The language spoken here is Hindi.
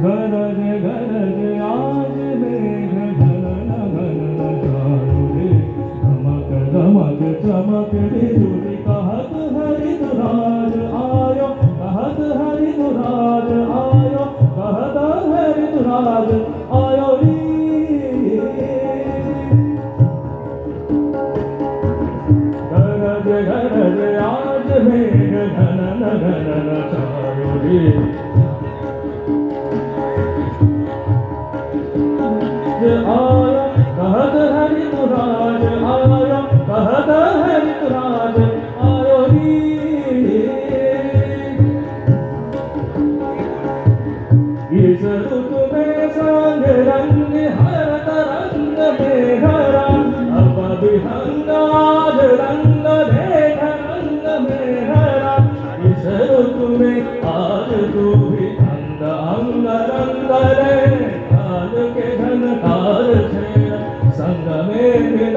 गरज गरज आज मेघ घनन घनन चालू रे धमक धमक चमक बिजुली कहत हरिद्वाज आयो कहत हरिद्वाज आयो कहत हरिद्वाज आयो रे गरज गरज आज मेघ घनन घनन चालू रे आया कहत हरिद्वाज आया कहत हरिद्वाज आयो रे इस ऋतु में संग रंग हर तरंग में हरा अब विहंग आज रंग देख रंग में हरा इस ऋतु में आज तू भी अंग अंग रंग रे काल के घन काल संग में